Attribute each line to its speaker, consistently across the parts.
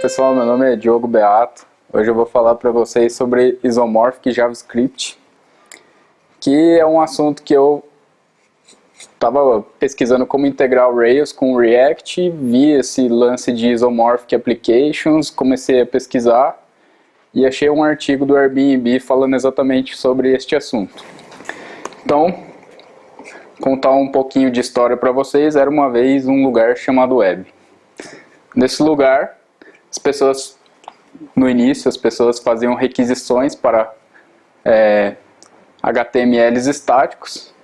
Speaker 1: Pessoal, meu nome é Diogo Beato. Hoje eu vou falar para vocês sobre Isomorphic JavaScript, que é um assunto que eu estava pesquisando como integrar o Rails com o React, vi esse lance de Isomorphic Applications, comecei a pesquisar e achei um artigo do Airbnb falando exatamente sobre este assunto. Então, contar um pouquinho de história para vocês. Era uma vez um lugar chamado Web. Nesse lugar, no início, as pessoas faziam requisições para HTMLs estáticos,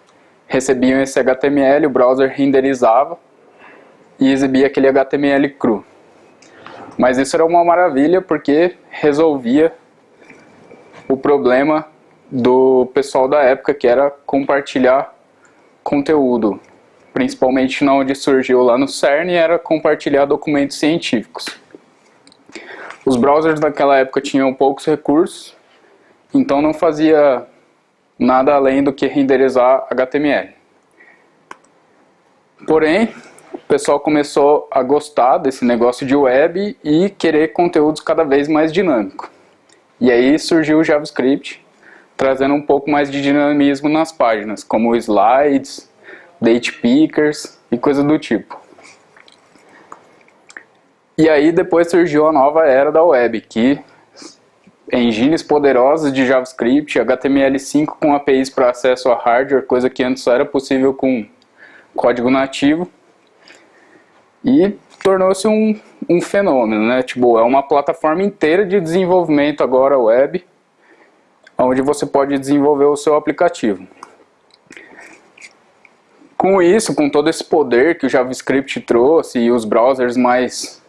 Speaker 1: recebiam esse HTML, o browser renderizava e exibia aquele HTML cru. Mas isso era uma maravilha porque resolvia o problema do pessoal da época, que era compartilhar conteúdo. Principalmente onde surgiu lá no CERN, era compartilhar documentos científicos. Os browsers naquela época tinham poucos recursos, então não fazia nada além do que renderizar HTML. Porém, o pessoal começou a gostar desse negócio de web e querer conteúdos cada vez mais dinâmicos. E aí surgiu o JavaScript, trazendo um pouco mais de dinamismo nas páginas, como slides, date pickers e coisa do tipo. E aí depois surgiu a nova era da web, que engines poderosas de JavaScript, HTML5 com APIs para acesso a hardware, coisa que antes só era possível com código nativo, e tornou-se um fenômeno, né? Tipo, é uma plataforma inteira de desenvolvimento agora web, onde você pode desenvolver o seu aplicativo. Com isso, com todo esse poder que o JavaScript trouxe e os browsers mais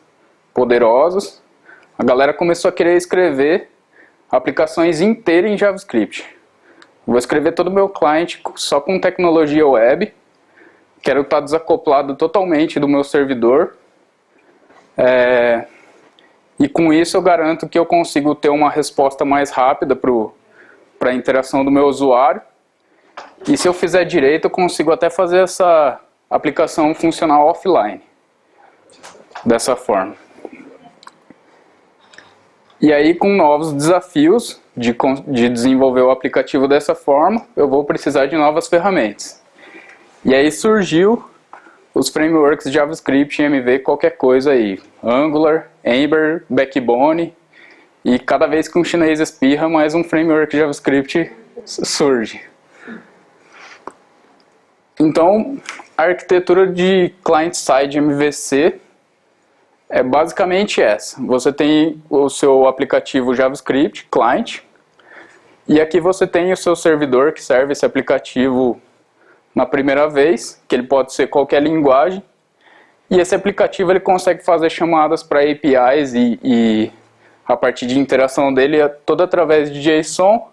Speaker 1: poderosos, a galera começou a querer escrever aplicações inteiras em JavaScript. Vou escrever todo o meu cliente só com tecnologia web, quero estar desacoplado totalmente do meu servidor, e com isso eu garanto que eu consigo ter uma resposta mais rápida para a interação do meu usuário. E se eu fizer direito, eu consigo até fazer essa aplicação funcionar offline, dessa forma. E aí, com novos desafios de desenvolver o aplicativo dessa forma, eu vou precisar de novas ferramentas. E aí surgiu os frameworks de JavaScript, MV, qualquer coisa aí. Angular, Ember, Backbone, e cada vez que um chinês espirra, mais um framework de JavaScript surge. Então, a arquitetura de client-side MVC é basicamente essa. Você tem o seu aplicativo JavaScript, client, e aqui você tem o seu servidor que serve esse aplicativo na primeira vez, que ele pode ser qualquer linguagem, e esse aplicativo ele consegue fazer chamadas para APIs e a partir de interação dele é toda através de JSON,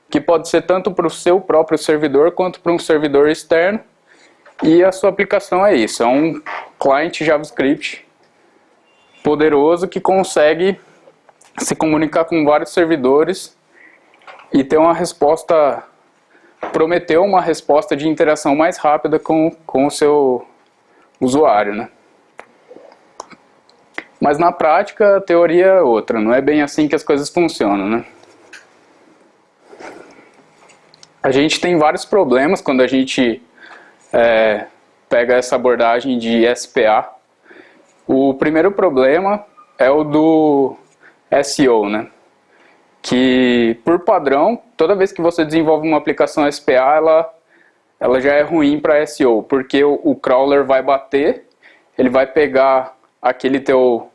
Speaker 1: que pode ser tanto para o seu próprio servidor quanto para um servidor externo, e a sua aplicação é isso, é um client JavaScript poderoso que consegue se comunicar com vários servidores e ter uma resposta, prometeu uma resposta de interação mais rápida com o seu usuário, né? Mas na prática a teoria é outra, não é bem assim que as coisas funcionam, né? A gente tem vários problemas quando a gente pega essa abordagem de SPA. O primeiro problema é o do SEO, né? Que por padrão, toda vez que você desenvolve uma aplicação SPA, ela já é ruim para SEO, porque o crawler vai bater, ele vai pegar aquele teu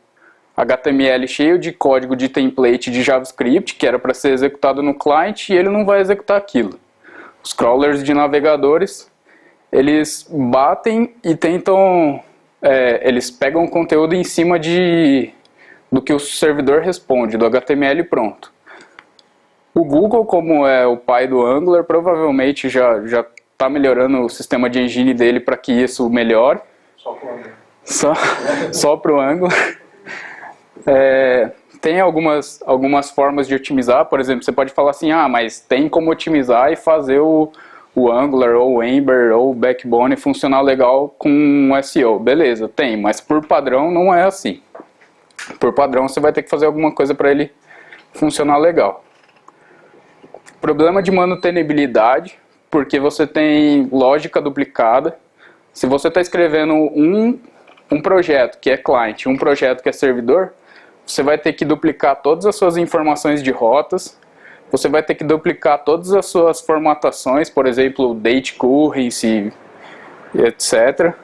Speaker 1: HTML cheio de código de template de JavaScript, que era para ser executado no client, e ele não vai executar aquilo. Os crawlers de navegadores, eles batem e tentam, eles pegam o conteúdo em cima do que o servidor responde, do HTML pronto. O Google, como é o pai do Angular, provavelmente já está melhorando o sistema de engine dele para que isso melhore.
Speaker 2: Só para o Angular.
Speaker 1: Só para o Angular. Tem algumas formas de otimizar, por exemplo, você pode falar assim, mas tem como otimizar e fazer o Angular, ou o Ember, ou o Backbone funcionar legal com SEO. Beleza, tem, mas por padrão não é assim. Por padrão, você vai ter que fazer alguma coisa para ele funcionar legal. Problema de manutenibilidade, porque você tem lógica duplicada. Se você está escrevendo um projeto que é client, um projeto que é servidor, você vai ter que duplicar todas as suas informações de rotas, você vai ter que duplicar todas as suas formatações, por exemplo, date currency, etc.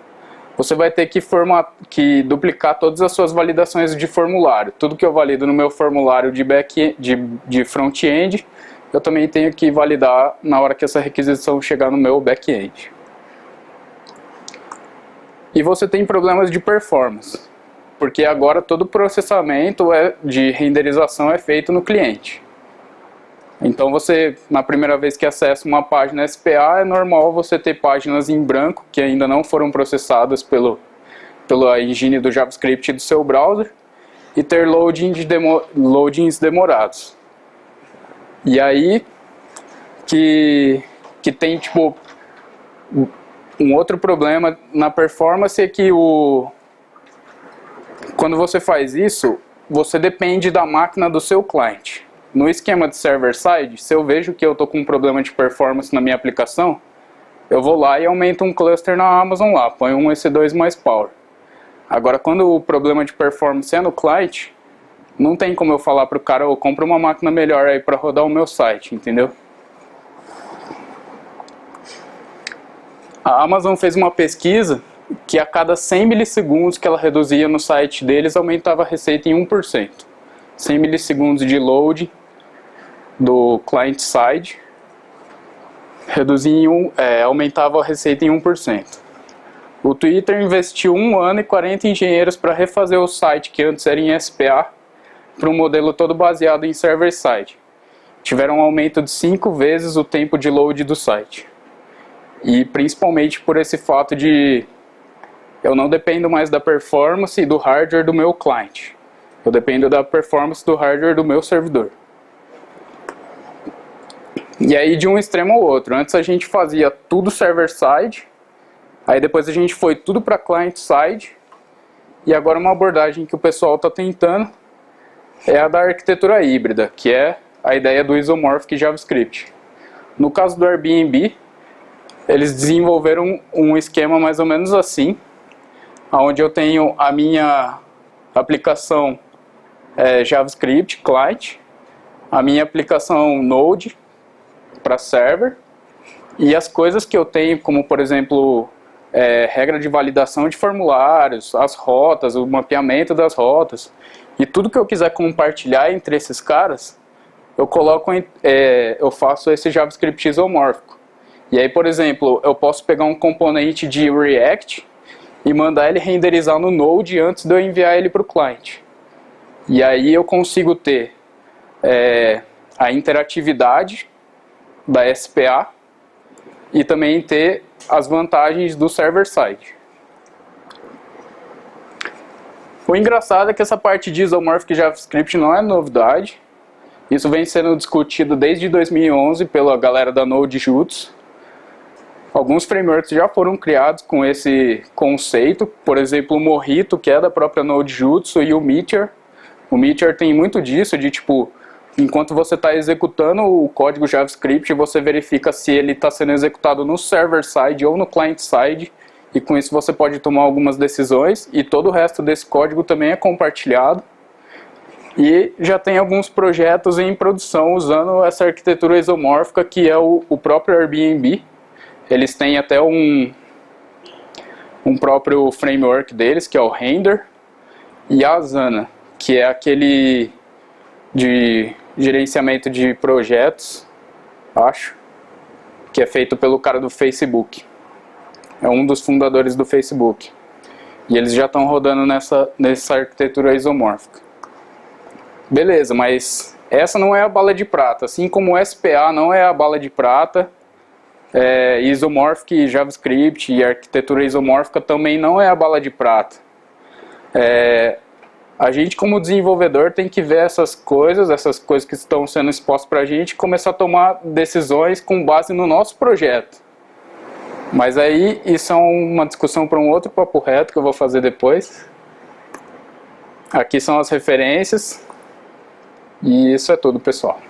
Speaker 1: Você vai ter que duplicar todas as suas validações de formulário. Tudo que eu valido no meu formulário de front-end, eu também tenho que validar na hora que essa requisição chegar no meu back-end. E você tem problemas de performance, porque agora todo o processamento de renderização é feito no cliente. Então você, na primeira vez que acessa uma página SPA, é normal você ter páginas em branco que ainda não foram processadas pela engine do JavaScript do seu browser e ter loadings demorados. E aí que tem tipo um outro problema na performance é que quando você faz isso, você depende da máquina do seu cliente. No esquema de server-side, se eu vejo que eu estou com um problema de performance na minha aplicação, eu vou lá e aumento um cluster na Amazon lá, ponho um EC2 mais Power. Agora, quando o problema de performance é no cliente, não tem como eu falar para o cara, eu compro uma máquina melhor aí para rodar o meu site, entendeu? A Amazon fez uma pesquisa que a cada 100 milissegundos que ela reduzia no site deles, aumentava a receita em 1%. 100 milissegundos de load do client-side aumentava a receita em 1%. O Twitter investiu 1 ano e 40 engenheiros para refazer o site que antes era em SPA para um modelo todo baseado em server-side. Tiveram um aumento de 5 vezes o tempo de load do site. E principalmente por esse fato de eu não dependo mais da performance e do hardware do meu cliente. Eu dependo da performance do hardware do meu servidor. E aí de um extremo ao outro. Antes a gente fazia tudo server-side, aí depois a gente foi tudo para client-side, e agora uma abordagem que o pessoal está tentando é a da arquitetura híbrida, que é a ideia do isomorphic JavaScript. No caso do Airbnb, eles desenvolveram um esquema mais ou menos assim, onde eu tenho a minha aplicação JavaScript client, a minha aplicação Node para server, e as coisas que eu tenho, como por exemplo, regra de validação de formulários, as rotas, o mapeamento das rotas, e tudo que eu quiser compartilhar entre esses caras, eu faço esse JavaScript isomórfico. E aí, por exemplo, eu posso pegar um componente de React e mandar ele renderizar no Node antes de eu enviar ele para o cliente. E aí eu consigo ter a interatividade da SPA e também ter as vantagens do server-side. O engraçado é que essa parte de isomorphic JavaScript não é novidade. Isso vem sendo discutido desde 2011 pela galera da Node.js. Alguns frameworks já foram criados com esse conceito, por exemplo o Mojito, que é da própria Node.js, e o Meteor. O Meteor tem muito disso, de tipo, enquanto você está executando o código JavaScript, você verifica se ele está sendo executado no server-side ou no client-side, e com isso você pode tomar algumas decisões, e todo o resto desse código também é compartilhado. E já tem alguns projetos em produção usando essa arquitetura isomórfica, que é o próprio Airbnb. Eles têm até um próprio framework deles, que é o Render, e a Asana, que é aquele de gerenciamento de projetos, acho, que é feito pelo cara do Facebook. É um dos fundadores do Facebook. E eles já estão rodando nessa arquitetura isomórfica. Beleza, mas essa não é a bala de prata. Assim como o SPA não é a bala de prata, isomorphic JavaScript e arquitetura isomórfica também não é a bala de prata. A gente como desenvolvedor tem que ver essas coisas que estão sendo expostas para a gente e começar a tomar decisões com base no nosso projeto. Mas aí isso é uma discussão para um outro papo reto que eu vou fazer depois. Aqui são as referências. E isso é tudo, pessoal.